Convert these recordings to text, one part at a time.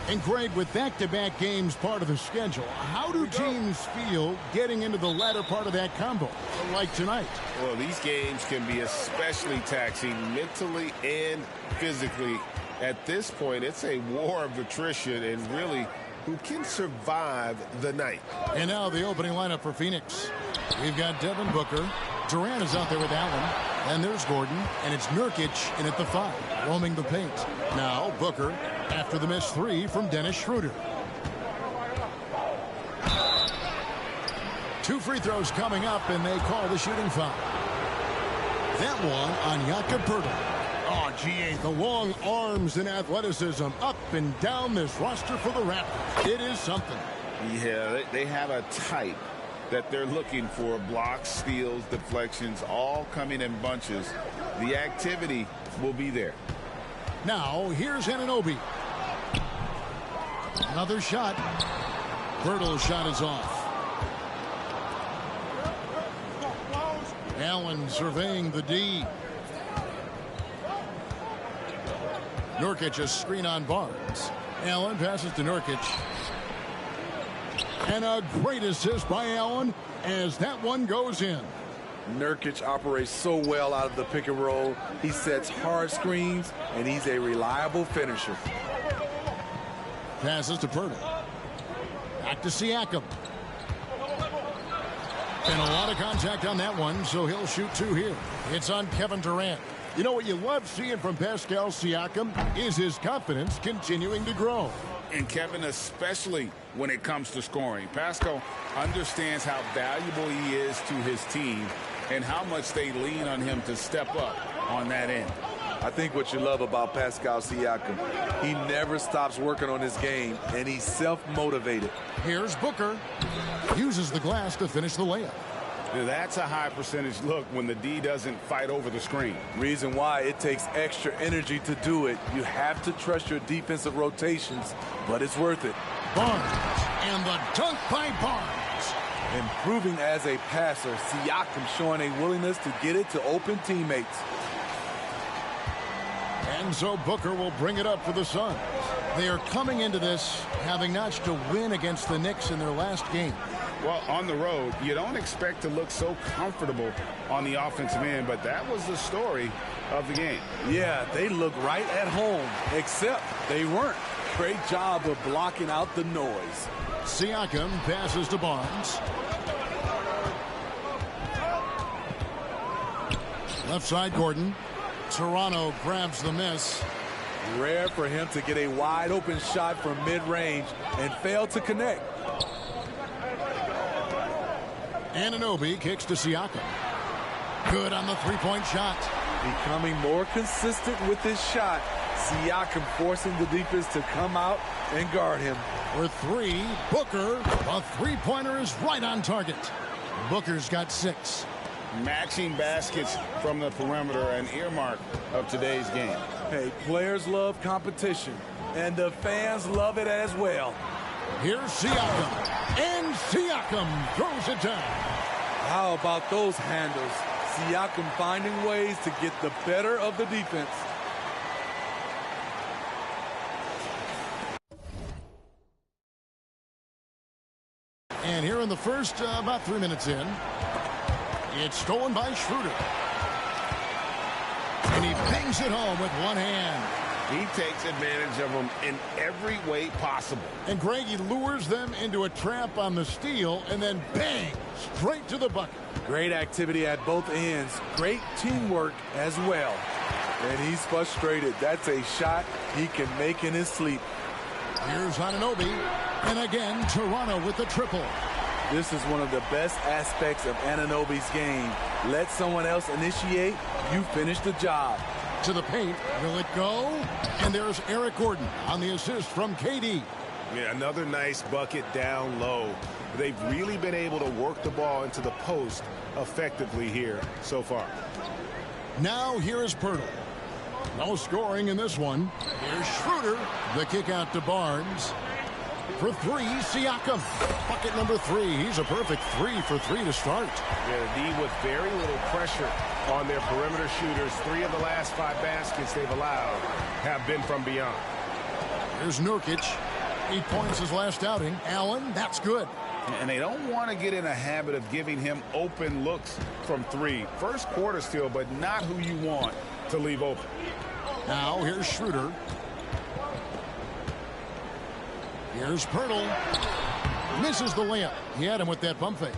And Greg, with back-to-back games part of the schedule, how do teams feel getting into the latter part of that combo, like tonight? Well, these games can be especially taxing mentally and physically. At this point, it's a war of attrition and really who can survive the night. And now the opening lineup for Phoenix. We've got Devin Booker. Durant is out there with Allen. And there's Gordon. And it's Nurkic in at the 5, roaming the paint. Now Booker after the missed 3 from Dennis Schroeder. 2 free throws coming up, and they call the shooting foul. That one on Jakob Poeltl. Oh, GA, the long arms and athleticism up and down this roster for the Raptors. It is something. Yeah, they have a type that they're looking for. Blocks, steals, deflections, all coming in bunches. The activity will be there. Now, here's Anunoby. Another shot. Poeltl's shot is off. Allen surveying the D. Nurkic a screen on Barnes. Allen passes to Nurkic. And a great assist by Allen as that one goes in. Nurkic operates so well out of the pick and roll. He sets hard screens, and he's a reliable finisher. Passes to Poeltl. Back to Siakam. And a lot of contact on that one, so he'll shoot 2 here. It's on Kevin Durant. You know what you love seeing from Pascal Siakam is his confidence continuing to grow. And Kevin, especially when it comes to scoring. Pascal understands how valuable he is to his team and how much they lean on him to step up on that end. I think what you love about Pascal Siakam, he never stops working on his game, and he's self-motivated. Here's Booker. Uses the glass to finish the layup. That's a high percentage look when the D doesn't fight over the screen. Reason why it takes extra energy to do it. You have to trust your defensive rotations, but it's worth it. Barnes, and the dunk by Barnes. Improving as a passer, Siakam showing a willingness to get it to open teammates. And so Booker will bring it up for the Suns. They are coming into this having notched a win against the Knicks in their last game. Well, on the road, you don't expect to look so comfortable on the offensive end, but that was the story of the game. Yeah, they look right at home, except they weren't. Great job of blocking out the noise. Siakam passes to Barnes. Left side, Gordon. Toronto grabs the miss. Rare for him to get a wide open shot from mid-range and fail to connect. Anunoby kicks to Siakam. Good on the three-point shot. Becoming more consistent with his shot. Siakam forcing the defense to come out and guard him. For 3, Booker. A three-pointer is right on target. Booker's got 6. Matching baskets from the perimeter, an earmark of today's game. Hey, players love competition, and the fans love it as well. Here's Siakam. And Siakam throws it down. How about those handles? Siakam finding ways to get the better of the defense. And here in the first, about 3 minutes in, it's stolen by Schroeder. And he bangs it home with one hand. He takes advantage of them in every way possible. And Greg, he lures them into a trap on the steal and then bang, straight to the bucket. Great activity at both ends. Great teamwork as well. And he's frustrated. That's a shot he can make in his sleep. Here's Anunoby. And again, Toronto with the triple. This is one of the best aspects of Anunoby's game. Let someone else initiate, you finish the job. To the paint, will it go? And there's Eric Gordon on the assist from KD. Yeah, another nice bucket down low. They've really been able to work the ball into the post effectively here so far. Now here is Poeltl. No scoring in this one. Here's Schroeder. The kick out to Barnes. For 3, Siakam. Bucket number 3. He's a perfect 3 for 3 to start. Yeah, the D with very little pressure on their perimeter shooters. 3 of the last 5 baskets they've allowed have been from beyond. Here's Nurkic. 8 points his last outing. Allen, that's good. And they don't want to get in a habit of giving him open looks from 3. First quarter still, but not who you want to leave open. Now here's Schroeder. Here's Pirtle. Misses the layup. He had him with that bump fake.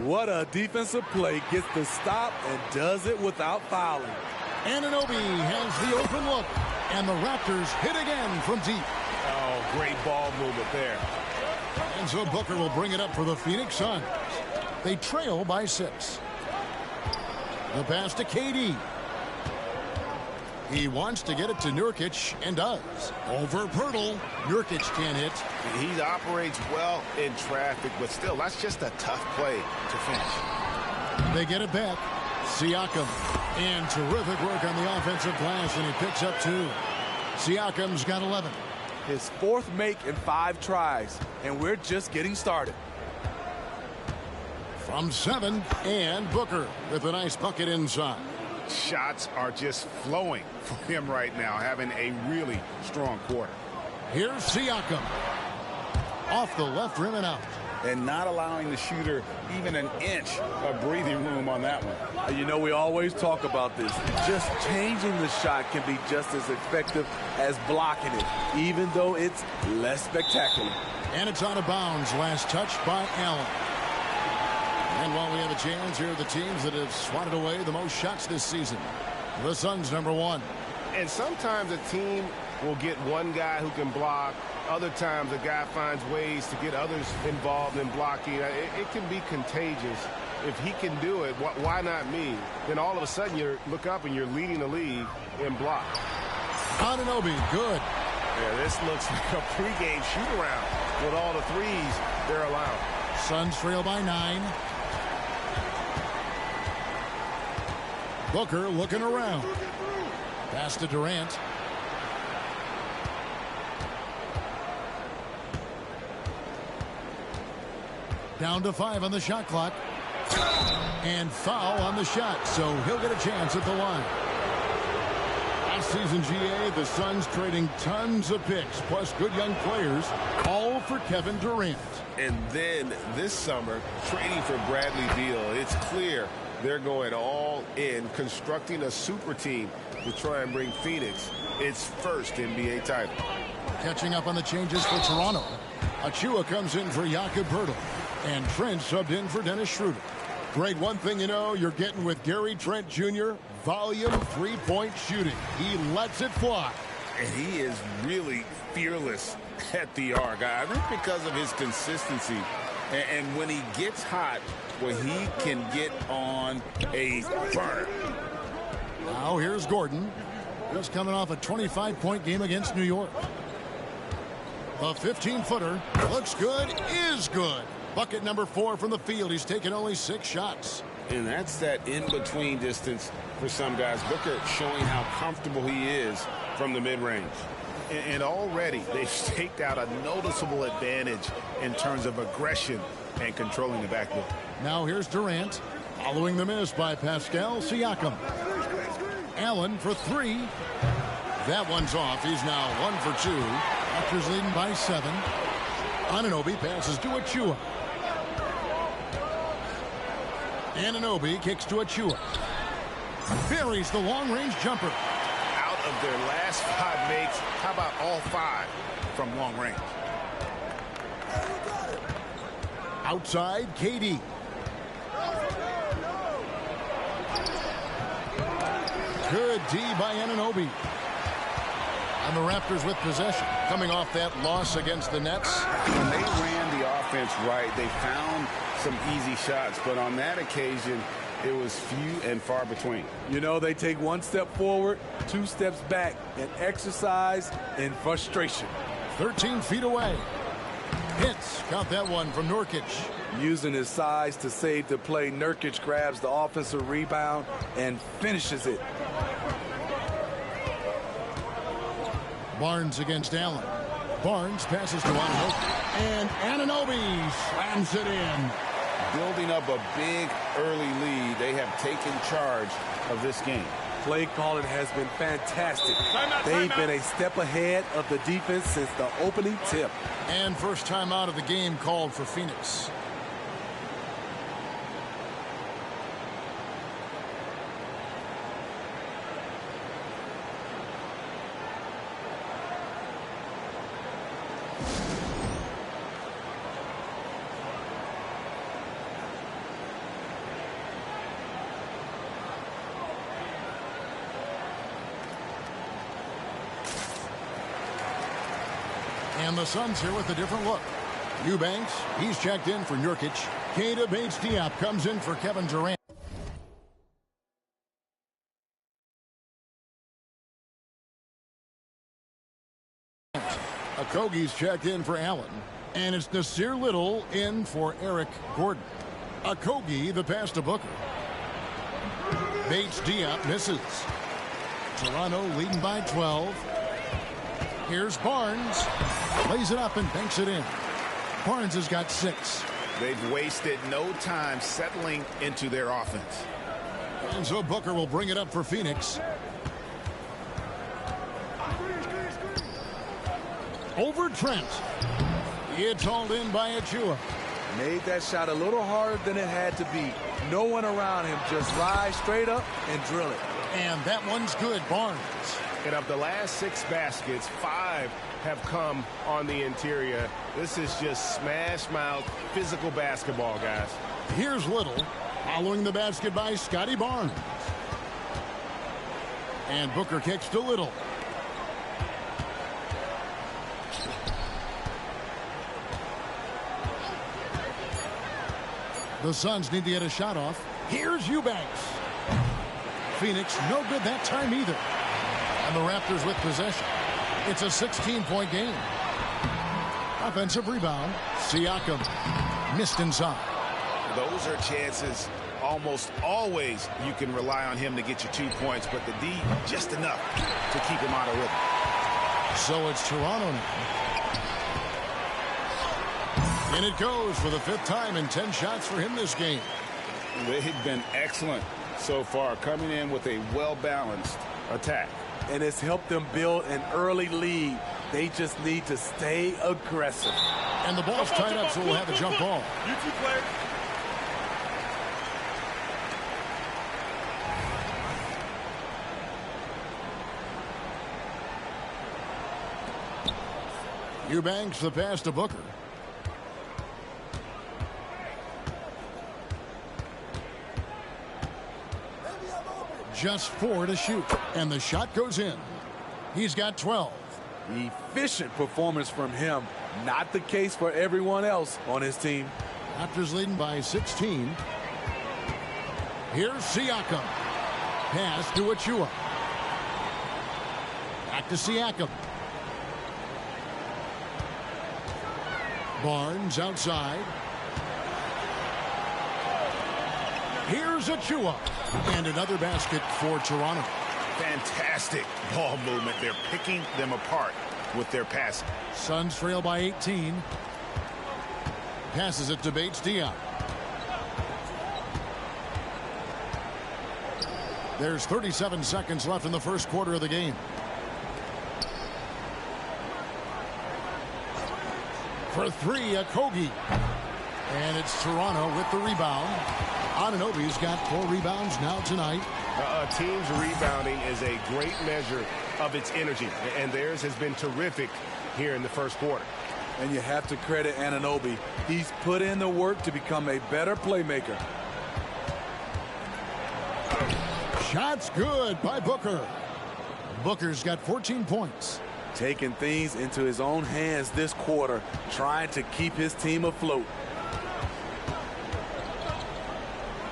What a defensive play. Gets the stop and does it without fouling. Anunoby has the open look. And the Raptors hit again from deep. Oh, great ball movement there. And so Booker will bring it up for the Phoenix Suns. They trail by 6. The pass to KD. He wants to get it to Nurkic and does. Over Pirtle. Nurkic can't hit. He operates well in traffic, but still, that's just a tough play to finish. They get it back. Siakam. And terrific work on the offensive glass, and he picks up 2. Siakam's got 11. His 4th make in 5 tries, and we're just getting started. From 7, and Booker with a nice bucket inside. Shots are just flowing for him right now, having a really strong quarter. Here's Siakam. Off the left rim and out. And not allowing the shooter even an inch of breathing room on that one. You know, we always talk about this. Just changing the shot can be just as effective as blocking it, even though it's less spectacular. And it's out of bounds. Last touch by Allen. And while we have a chance, here are the teams that have swatted away the most shots this season. The Suns, number 1. And sometimes a team will get one guy who can block. Other times a guy finds ways to get others involved in blocking. It can be contagious. If he can do it, why not me? Then all of a sudden you look up and you're leading the league in block. Anunoby, good. Yeah, this looks like a pregame shoot-around with all the threes they're allowed. Suns trail by 9. Booker looking around. Pass to Durant. Down to 5 on the shot clock. And foul on the shot, so he'll get a chance at the line. Last season, GA, the Suns trading tons of picks, plus good young players, all for Kevin Durant. And then this summer, trading for Bradley Beal. It's clear they're going all in, constructing a super team to try and bring Phoenix its first NBA title. Catching up on the changes for Toronto. Achua comes in for Jakob Poeltl. And Trent subbed in for Dennis Schroeder. Great, one thing you know you're getting with Gary Trent Jr., volume 3-point shooting. He lets it fly. And he is really fearless at the arc. I think because of his consistency. And when he gets hot, well, he can get on a burner. Now here's Gordon. He's coming off a 25-point game against New York. The 15-footer looks good, is good. Bucket number 4 from the field. He's taken only 6 shots. And that's that in-between distance for some guys. Booker showing how comfortable he is from the mid-range. And already they've staked out a noticeable advantage in terms of aggression and controlling the backboard. Now here's Durant. Following the miss by Pascal Siakam. Allen for 3. That one's off. He's now 1 for 2. Raptors leading by 7. Anunoby passes to Achua. Anunoby kicks to Achua. Buries the long-range jumper. Out of their last 5 makes, how about all 5 from long range? Outside, KD. Good D by Anunoby. And the Raptors with possession, coming off that loss against the Nets. When they ran the offense right, they found some easy shots, but on that occasion, it was few and far between. You know, they take 1 step forward, 2 steps back, and exercise in frustration. 13 feet away. Hits. Got that one from Nurkic. Using his size to save the play, Nurkic grabs the offensive rebound and finishes it. Barnes against Allen. Barnes passes to Anunoby. And Anunoby slams it in. Building up a big early lead, they have taken charge of this game. play calling has been fantastic. They've been a step ahead of the defense since the opening tip. And first time out of the game called for Phoenix. And the Suns here with a different look. Eubanks, he's checked in for Nurkic. Keita Bates-Diop comes in for Kevin Durant. Okogie's checked in for Allen. And it's Nasir Little in for Eric Gordon. Okogie, the pass to Booker. Bates-Diop misses. Toronto leading by 12. Here's Barnes. Lays it up and banks it in. Barnes has got 6. They've wasted no time settling into their offense. And so Booker will bring it up for Phoenix. Over Trent. It's hauled in by Achua. Made that shot a little harder than it had to be. No one around him. Just rise straight up and drill it. And that one's good, Barnes. And of the last 6 baskets, 5 have come on the interior. This is just smash mouth physical basketball, guys. Here's Little following the basket by Scotty Barnes. And Booker kicks to Little. The Suns need to get a shot off. Here's Eubanks. Phoenix no good that time either. And the Raptors with possession. It's a 16-point game. Offensive rebound. Siakam missed inside. Those are chances almost always you can rely on him to get you 2 points, but the D just enough to keep him out of rhythm. So it's Toronto now. And it goes for the 5th time in 10 shots for him this game. They've been excellent so far, coming in with a well-balanced attack. And it's helped them build an early lead. They just need to stay aggressive. And the ball's tied up, so we'll have a jump ball. You two players. Eubanks the pass to Booker. Just 4 to shoot, and the shot goes in. He's got 12. Efficient performance from him. Not the case for everyone else on his team. Raptors leading by 16. Here's Siakam. Pass to Achua. Back to Siakam. Barnes outside. Here's Achua. And another basket for Toronto. Fantastic ball movement. They're picking them apart with their passing. Suns trail by 18. Passes it to Bates-Diop. There's 37 seconds left in the first quarter of the game. For 3, Okogie. And it's Toronto with the rebound. Anunoby's got 4 rebounds now tonight. A team's rebounding is a great measure of its energy, and theirs has been terrific here in the first quarter. And you have to credit Anunoby. He's put in the work to become a better playmaker. Shots good by Booker. Booker's got 14 points. Taking things into his own hands this quarter, trying to keep his team afloat.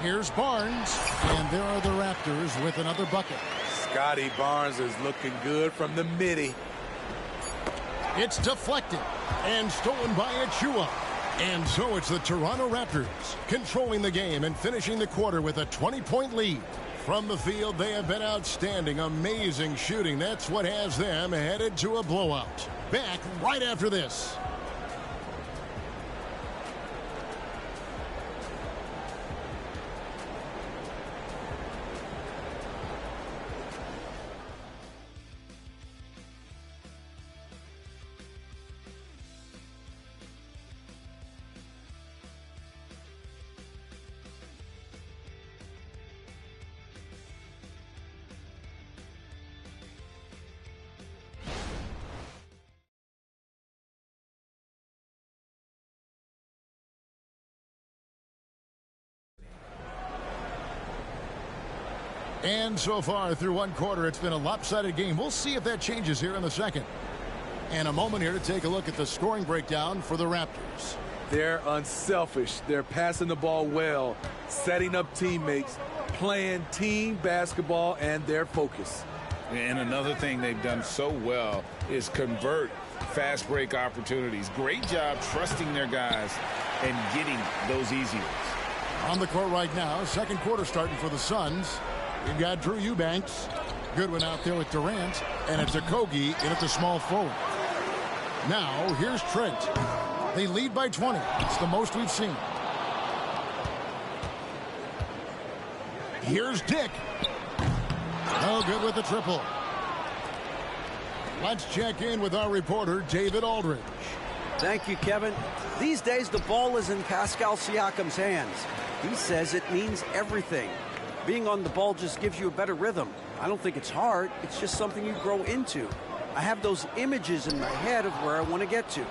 Here's Barnes, and there are the Raptors with another bucket. Scotty Barnes is looking good from the midi. It's deflected and stolen by Achua. And so it's the Toronto Raptors controlling the game and finishing the quarter with a 20-point lead. From the field, they have been outstanding, amazing shooting. That's what has them headed to a blowout. Back right after this. And so far through one quarter, it's been a lopsided game. We'll see if that changes here in the second. And a moment here to take a look at the scoring breakdown for the Raptors. They're unselfish. They're passing the ball well, setting up teammates, playing team basketball, and their focus. And another thing they've done so well is convert fast break opportunities. Great job trusting their guys and getting those easy ones. On the court right now, second quarter starting for the Suns. You've got Drew Eubanks. Good one out there with Durant. And it's Okogie in at the small forward. Now, here's Trent. They lead by 20. It's the most we've seen. Here's Dick. Oh, good with the triple. Let's check in with our reporter, David Aldridge. Thank you, Kevin. These days, the ball is in Pascal Siakam's hands. He says it means everything. Being on the ball just gives you a better rhythm. I don't think it's hard. It's just something you grow into. I have those images in my head of where I want to get to.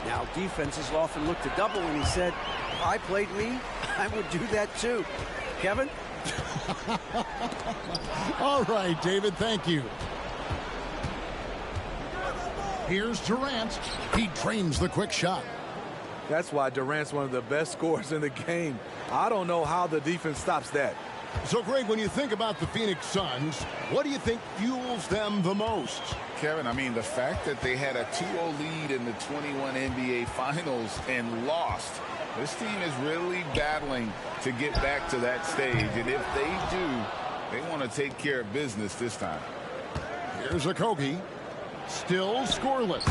Now, defenses often look to double, and he said, if I played me, I would do that too. Kevin? All right, David, thank you. Here's Durant. He trains the quick shot. That's why Durant's one of the best scorers in the game. I don't know how the defense stops that. So, Greg, when you think about the Phoenix Suns, what do you think fuels them the most? Kevin, I mean, the fact that they had a 2-0 lead in the 21 NBA Finals and lost. This team is really battling to get back to that stage. And if they do, they want to take care of business this time. Here's Okogie. Still scoreless.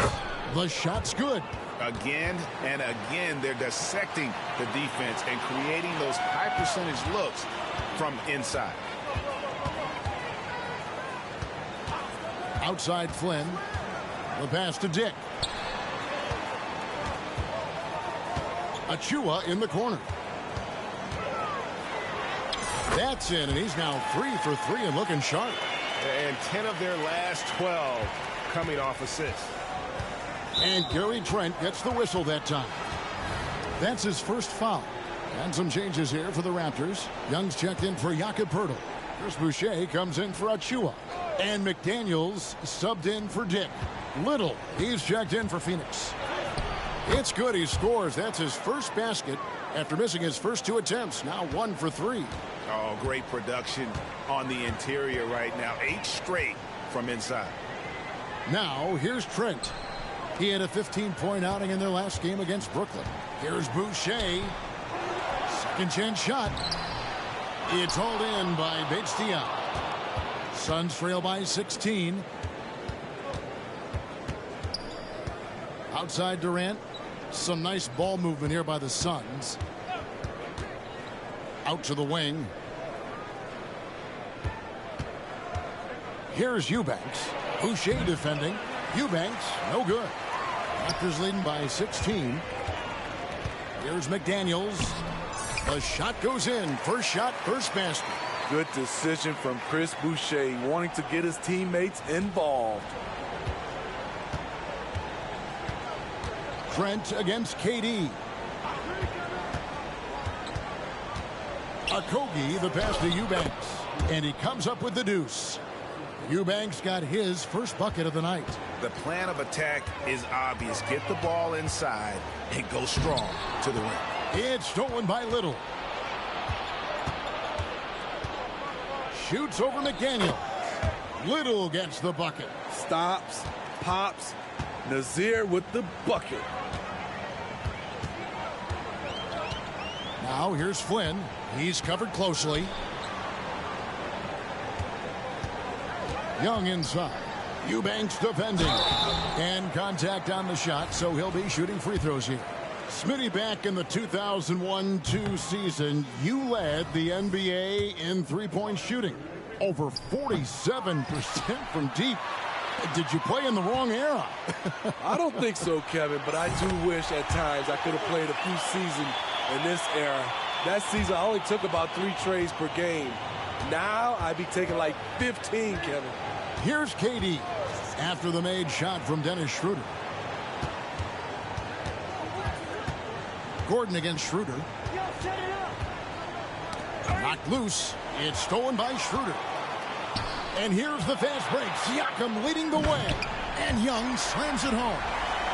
The shot's good. Again and again, they're dissecting the defense and creating those high percentage looks from inside. Outside Flynn. The pass to Dick. Achua in the corner. That's in, and he's now 3 for 3 and looking sharp. And 10 of their last 12 coming off assists. And Gary Trent gets the whistle that time. That's his first foul. And some changes here for the Raptors. Young's checked in for Jakob Poeltl. Chris Boucher comes in for Achua. And McDaniels subbed in for Dick. Little, he's checked in for Phoenix. It's good, he scores. That's his first basket after missing his first 2 attempts. Now 1 for 3. Oh, great production on the interior right now. 8 straight from inside. Now, here's Trent. He had a 15-point outing in their last game against Brooklyn. Here's Boucher. Second chance shot. It's hauled in by Bates-Diop. Suns trail by 16. Outside Durant. Some nice ball movement here by the Suns. Out to the wing. Here's Eubanks. Boucher defending. Eubanks, no good. Raptors leading by 16. Here's McDaniels. The shot goes in. First shot, first basket. Good decision from Chris Boucher, wanting to get his teammates involved. Trent against KD. Okogie, the pass to Eubanks. And he comes up with the deuce. Eubanks got his first bucket of the night. The plan of attack is obvious. Get the ball inside and go strong to the rim. It's stolen by Little. Shoots over McDaniel. Little gets the bucket. Stops, pops, Nazir with the bucket. Now here's Flynn. He's covered closely. Young inside. Eubanks defending. And contact on the shot, so he'll be shooting free throws here. Smitty, back in the 2001-2 season, you led the NBA in three-point shooting. Over 47% from deep. Did you play in the wrong era? I don't think so, Kevin, but I do wish at times I could have played a few seasons in this era. That season, I only took about 3 trades per game. Now, I'd be taking like 15, Kevin. Here's KD after the made shot from Dennis Schroeder. Gordon against Schroeder. Knocked loose. It's stolen by Schroeder. And here's the fast break. Siakam leading the way. And Young slams it home.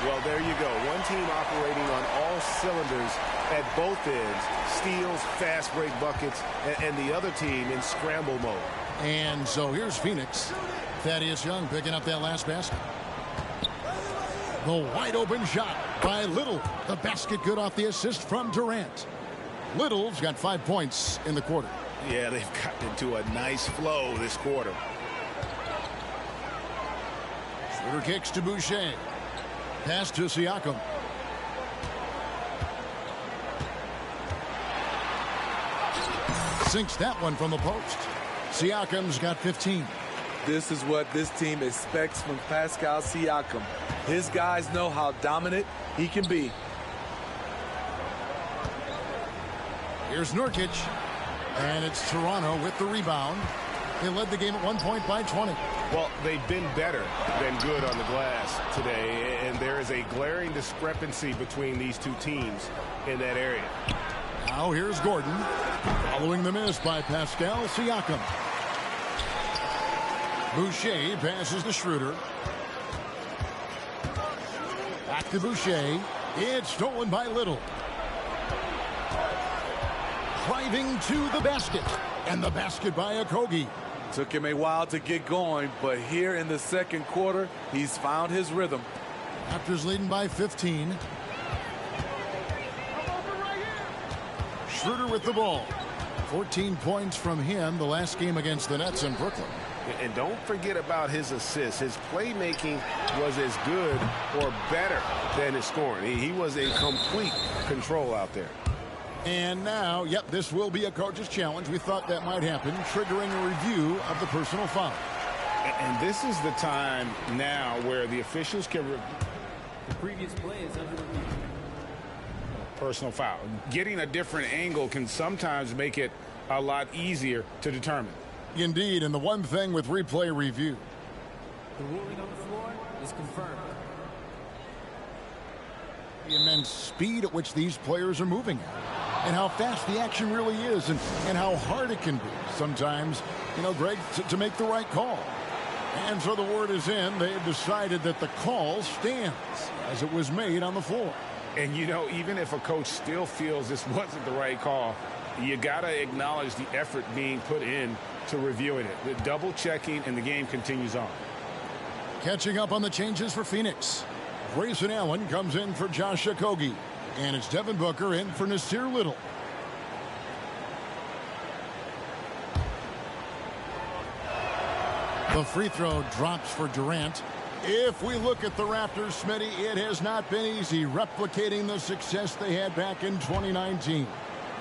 Well, there you go. One team operating on all cylinders at both ends. Steals, fast break buckets, and the other team in scramble mode. And so here's Phoenix. Thaddeus Young picking up that last basket. The wide open shot by Little. The basket good off the assist from Durant. Little's got 5 points in the quarter. Yeah, they've gotten into a nice flow this quarter. Schroeder kicks to Boucher. Pass to Siakam. Sinks that one from the post. Siakam's got 15. This is what this team expects from Pascal Siakam. His guys know how dominant he can be. Here's Nurkic. And it's Toronto with the rebound. They led the game at 1 point by 20. Well, they've been better than good on the glass today, and there is a glaring discrepancy between these two teams in that area. Now here's Gordon, following the miss by Pascal Siakam. Boucher passes to Schroeder. Back to Boucher. It's stolen by Little. Driving to the basket. And the basket by Okogie. Took him a while to get going, but here in the second quarter, he's found his rhythm. Raptors leading by 15. Schroeder with the ball. 14 points from him the last game against the Nets in Brooklyn. And don't forget about his assists. His playmaking was as good or better than his scoring. He was a complete control out there. And now, yep, this will be a coach's challenge. We thought that might happen, triggering a review of the personal foul. And this is the time now where the officials can... The previous play is under review. Personal foul. Getting a different angle can sometimes make it a lot easier to determine. Indeed, and the one thing with replay review. The ruling on the floor is confirmed. The immense speed at which these players are moving at. And how fast the action really is, and how hard it can be sometimes, you know, Greg, to make the right call. And so the word is in. They've decided that the call stands as it was made on the floor. And, you know, even if a coach still feels this wasn't the right call, you got to acknowledge the effort being put in to reviewing it. The double checking, and the game continues on. Catching up on the changes for Phoenix. Grayson Allen comes in for Josh Okogie. And it's Devin Booker in for Nasir Little. The free throw drops for Durant. If we look at the Raptors, Smitty, it has not been easy replicating the success they had back in 2019.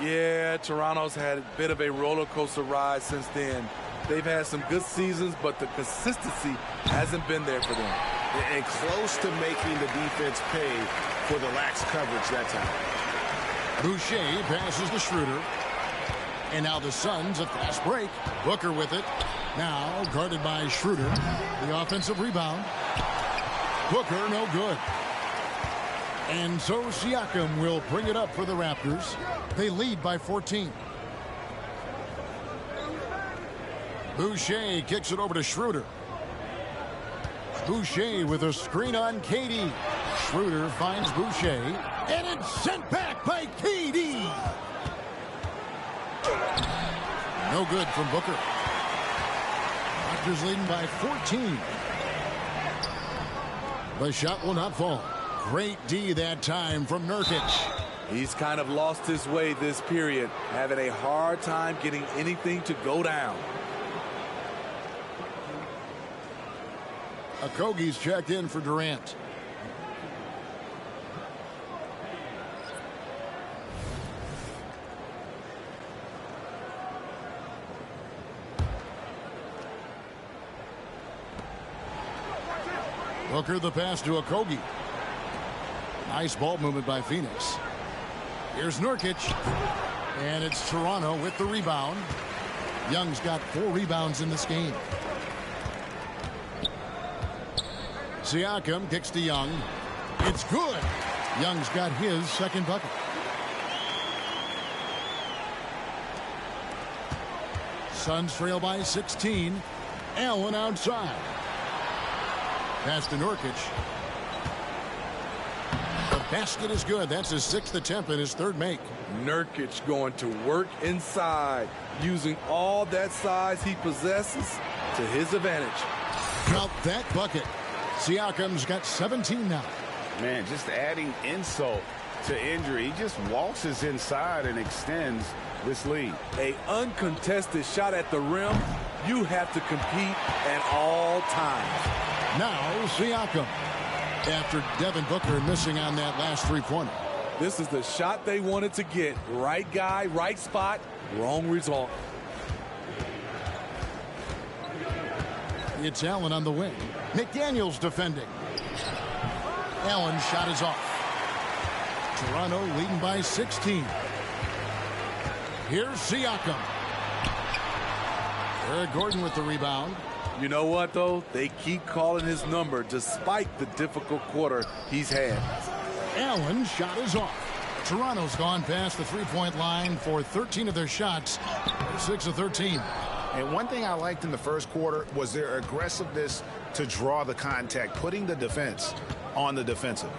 Yeah, Toronto's had a bit of a roller coaster ride since then. They've had some good seasons, but the consistency hasn't been there for them. And close to making the defense pay for the lax coverage that time. Boucher passes to Schroeder. And now the Suns, a fast break. Booker with it. Now guarded by Schroeder. The offensive rebound. Booker no good. And so Siakam will bring it up for the Raptors. They lead by 14. Boucher kicks it over to Schroeder. Boucher with a screen on KD. Schroeder finds Boucher. And it's sent back by KD. No good from Booker. Raptors leading by 14. The shot will not fall. Great D that time from Nurkic. He's kind of lost his way this period, having a hard time getting anything to go down. Okogie's checked in for Durant. Booker the pass to Okogie. Nice ball movement by Phoenix. Here's Nurkic. And it's Toronto with the rebound. Young's got 4 rebounds in this game. Siakam kicks to Young. It's good. Young's got his second bucket. Suns trail by 16. Allen outside. Pass to Nurkic. The basket is good. That's his 6th attempt and his 3rd make. Nurkic going to work inside, using all that size he possesses to his advantage. Count that bucket. Siakam's got 17 now. Man, just adding insult to injury. He just waltzes inside and extends this lead. A uncontested shot at the rim, you have to compete at all times. Now Siakam. After Devin Booker missing on that last three-pointer. This is the shot they wanted to get. Right guy, right spot, wrong result. It's Allen on the wing. McDaniels defending. Allen's shot is off. Toronto leading by 16. Here's Siakam. Eric Gordon with the rebound. You know what, though? They keep calling his number despite the difficult quarter he's had. Allen's shot is off. Toronto's gone past the three-point line for 13 of their shots. 6 of 13. And one thing I liked in the first quarter was their aggressiveness to draw the contact, putting the defense on the defensive.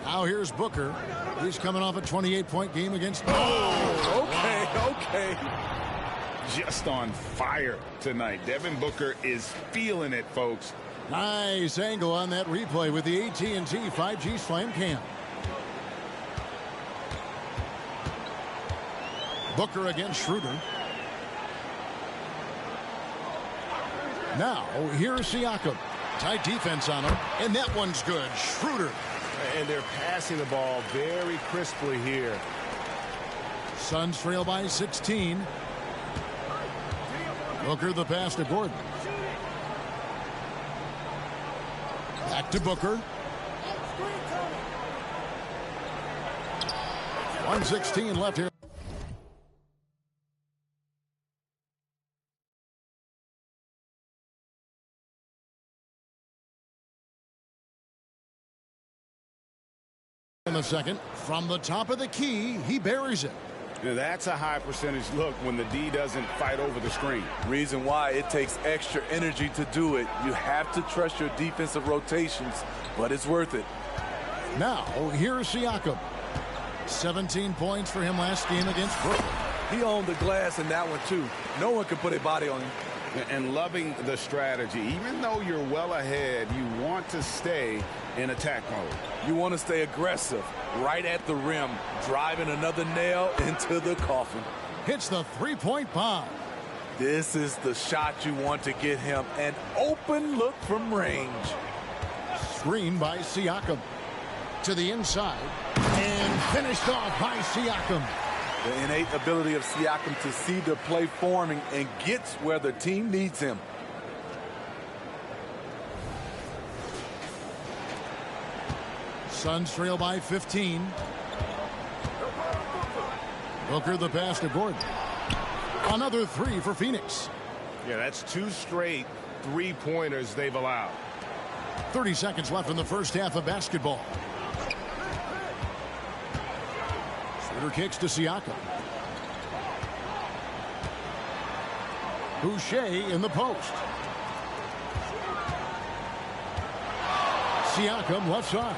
Now here's Booker. He's coming off a 28-point game against... Okay. Just on fire tonight. Devin Booker is feeling it, folks. Nice angle on that replay with the AT&T 5G Slam Cam. Booker against Schroeder. Now, here's Siakam. Tight defense on him, and that one's good. Schroeder. And they're passing the ball very crisply here. Suns trail by 16. Booker the pass to Gordon. Back to Booker. 1:16 left here. In the second, from the top of the key, he buries it. Now that's a high percentage look when the D doesn't fight over the screen. Reason why it takes extra energy to do it. You have to trust your defensive rotations, but it's worth it. Now, here's Siakam. 17 points for him last game against Brooklyn. He owned the glass in that one, too. No one could put a body on him. And loving the strategy. Even though you're well ahead, you want to stay in attack mode. You want to stay aggressive, right at the rim, driving another nail into the coffin. Hits the three-point bomb. This is the shot you want to get him. An open look from range. Screen by Siakam. To the inside. And finished off by Siakam. The innate ability of Siakam to see the play forming and gets where the team needs him. Suns trail by 15. Booker the pass to Gordon. Another three for Phoenix. Yeah, that's 2 straight three-pointers they've allowed. 30 seconds left in the first half of basketball. Schroeder kicks to Siakam. Boucher in the post. Siakam left side.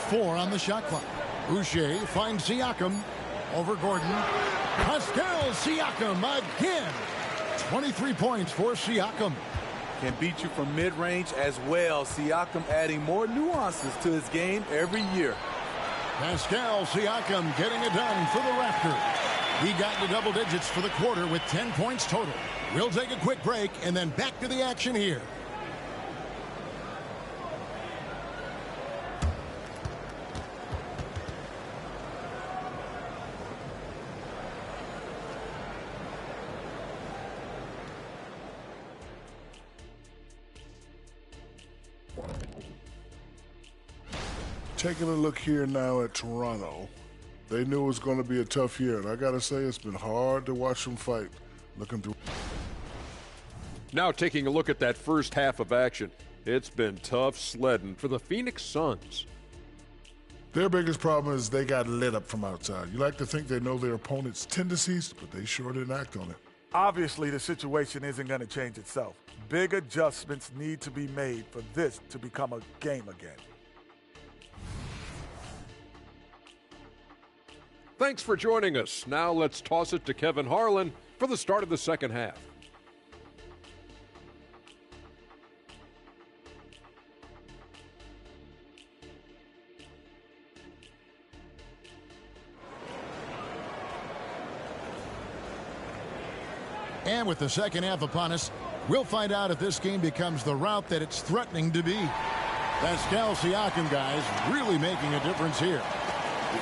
4 on the shot clock. Boucher finds Siakam over Gordon. Pascal Siakam again. 23 points for Siakam. Can beat you from mid-range as well. Siakam adding more nuances to his game every year. Pascal Siakam getting it done for the Raptors. He got into double digits for the quarter with 10 points total. We'll take a quick break and then back to the action here. Taking a look here now at Toronto, they knew it was going to be a tough year, and I got to say it's been hard to watch them fight. Looking through. Now taking a look at that first half of action, it's been tough sledding for the Phoenix Suns. Their biggest problem is they got lit up from outside. You like to think they know their opponent's tendencies, but they sure didn't act on it. Obviously, the situation isn't going to change itself. Big adjustments need to be made for this to become a game again. Thanks for joining us. Now let's toss it to Kevin Harlan for the start of the second half. And with the second half upon us, we'll find out if this game becomes the route that it's threatening to be. Pascal Siakam, guys, really making a difference here.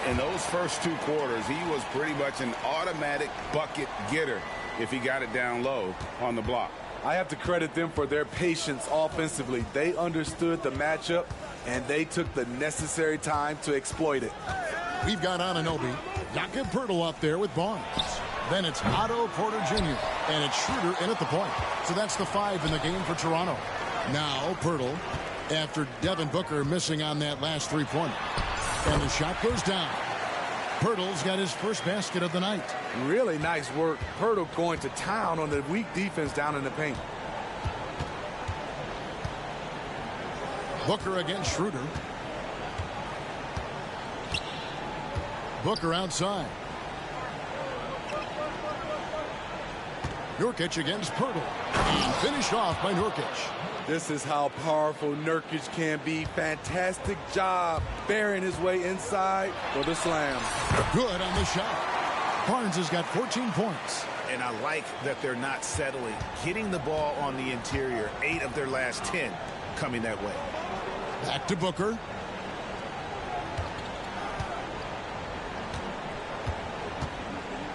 In those first 2 quarters, he was pretty much an automatic bucket getter if he got it down low on the block. I have to credit them for their patience offensively. They understood the matchup, and they took the necessary time to exploit it. We've got Anunoby, Jakob Poeltl up there with Barnes. Then it's Otto Porter Jr. and it's Schroeder in at the point. So that's the 5 in the game for Toronto. Now Poeltl, after Devin Booker missing on that last 3-pointer. And the shot goes down. Poeltl's got his first basket of the night. Really nice work. Poeltl going to town on the weak defense down in the paint. Booker against Schroeder. Booker outside. Nurkic against Poeltl. And finished off by Nurkic. This is how powerful Nurkic can be. Fantastic job bearing his way inside for the slam. Good on the shot. Barnes has got 14 points. And I like that they're not settling. Hitting the ball on the interior, 8 of their last 10 coming that way. Back to Booker.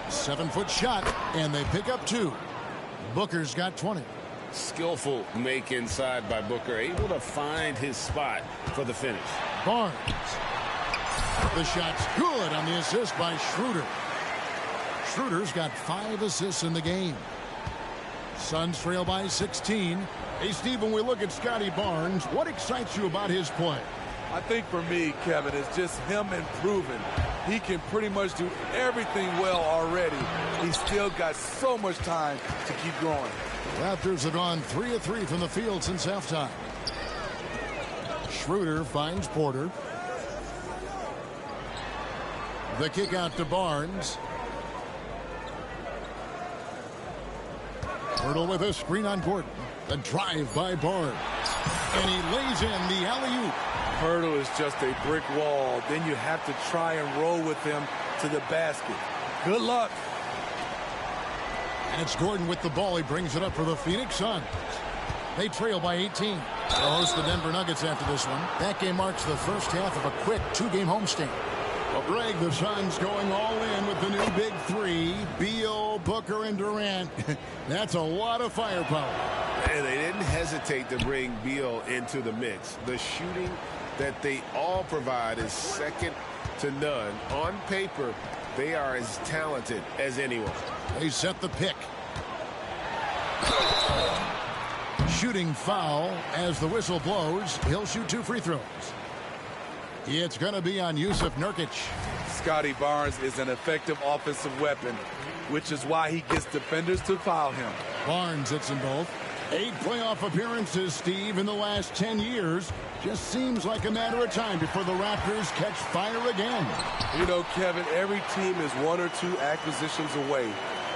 Seven-foot shot, and they pick up 2. Booker's got 20. Skillful make inside by Booker, able to find his spot for the finish. Barnes. The shot's good on the assist by Schroeder. Schroeder's got 5 assists in the game. Suns trail by 16. Hey, Steve, when we look at Scotty Barnes, what excites you about his play? I think for me, Kevin, it's just him improving. He can pretty much do everything well already. He's still got so much time to keep growing. Raptors have gone 3 of 3 from the field since halftime. Schroeder finds Porter. The kick out to Barnes. Poeltl with a screen on Gordon. The drive by Barnes. And he lays in the alley-oop. Poeltl is just a brick wall. Then you have to try and roll with him to the basket. Good luck. And it's Gordon with the ball. He brings it up for the Phoenix Suns. They trail by 18. They'll host the Denver Nuggets after this one. That game marks the first half of a quick 2-game homestand. Well, Greg, the Suns going all in with the new big 3. Beal, Booker, and Durant. That's a lot of firepower. And they didn't hesitate to bring Beal into the mix. The shooting that they all provide is second to none. On paper, they are as talented as anyone. They set the pick. Shooting foul as the whistle blows. He'll shoot 2 free throws. It's going to be on Yusuf Nurkic. Scotty Barnes is an effective offensive weapon, which is why he gets defenders to foul him. Barnes hits them both. 8 playoff appearances, Steve, in the last 10 years. Just seems like a matter of time before the Raptors catch fire again. You know, Kevin, every team is 1 or 2 acquisitions away.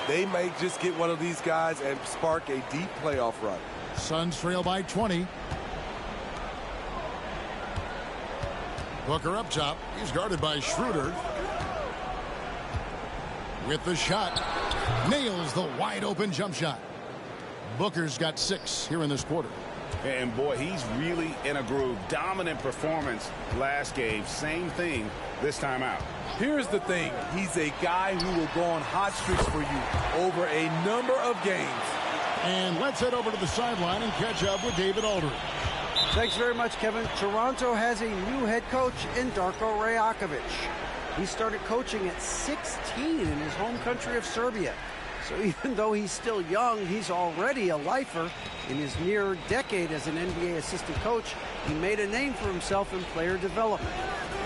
They may just get one of these guys and spark a deep playoff run. Suns trail by 20. Booker up top. He's guarded by Schroeder. With the shot. Nails the wide open jump shot. Booker's got 6 here in this quarter. And boy, he's really in a groove. Dominant performance last game. Same thing this time out. Here's the thing. He's a guy who will go on hot streaks for you over a number of games. And let's head over to the sideline and catch up with David Aldridge. Thanks very much, Kevin. Toronto has a new head coach in Darko Rajakovic. He started coaching at 16 in his home country of Serbia. So even though he's still young, he's already a lifer. In his near decade as an NBA assistant coach, he made a name for himself in player development.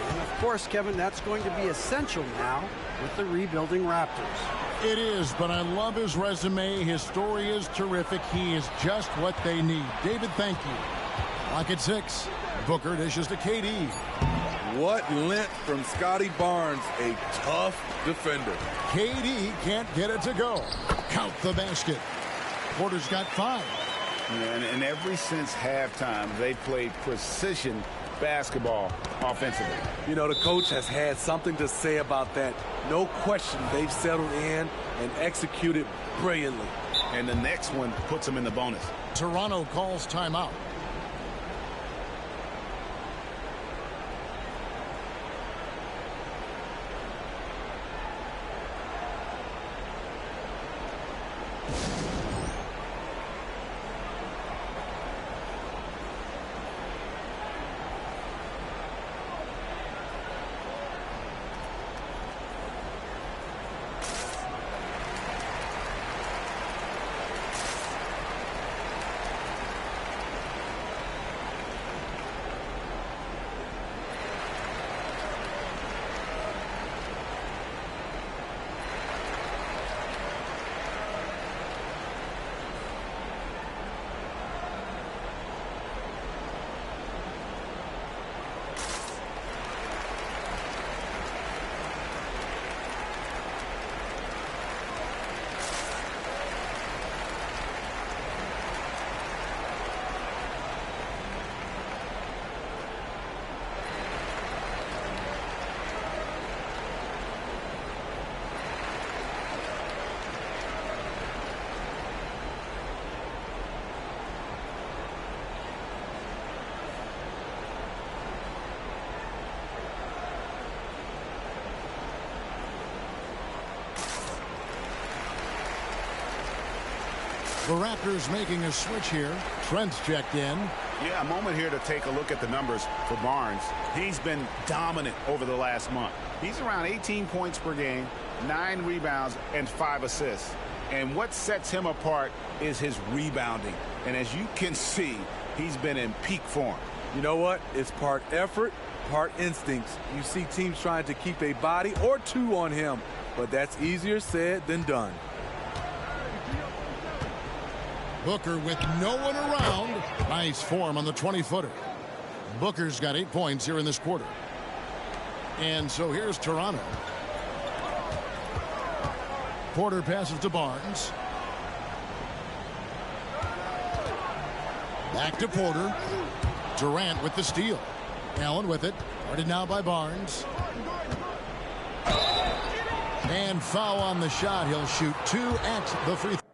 And of course, Kevin, that's going to be essential now with the rebuilding Raptors. It is, but I love his resume. His story is terrific. He is just what they need. David, thank you. Clock at 6. Booker dishes to KD. What length from Scotty Barnes, a tough defender. KD can't get it to go. Count the basket. Porter's got 5. And ever since halftime, they played precision basketball offensively. You know, the coach has had something to say about that. No question, they've settled in and executed brilliantly. And the next one puts them in the bonus. Toronto calls timeout. The Raptors making a switch here. Trent's checked in. Yeah, a moment here to take a look at the numbers for Barnes. He's been dominant over the last month. He's around 18 points per game, 9 rebounds, and 5 assists. And what sets him apart is his rebounding. And as you can see, he's been in peak form. You know what? It's part effort, part instincts. You see teams trying to keep a body or two on him, but that's easier said than done. Booker with no one around. Nice form on the 20-footer. Booker's got 8 points here in this quarter. And so here's Toronto. Porter passes to Barnes. Back to Porter. Durant with the steal. Allen with it. Guarded now by Barnes. And foul on the shot. He'll shoot 2 at the free throw.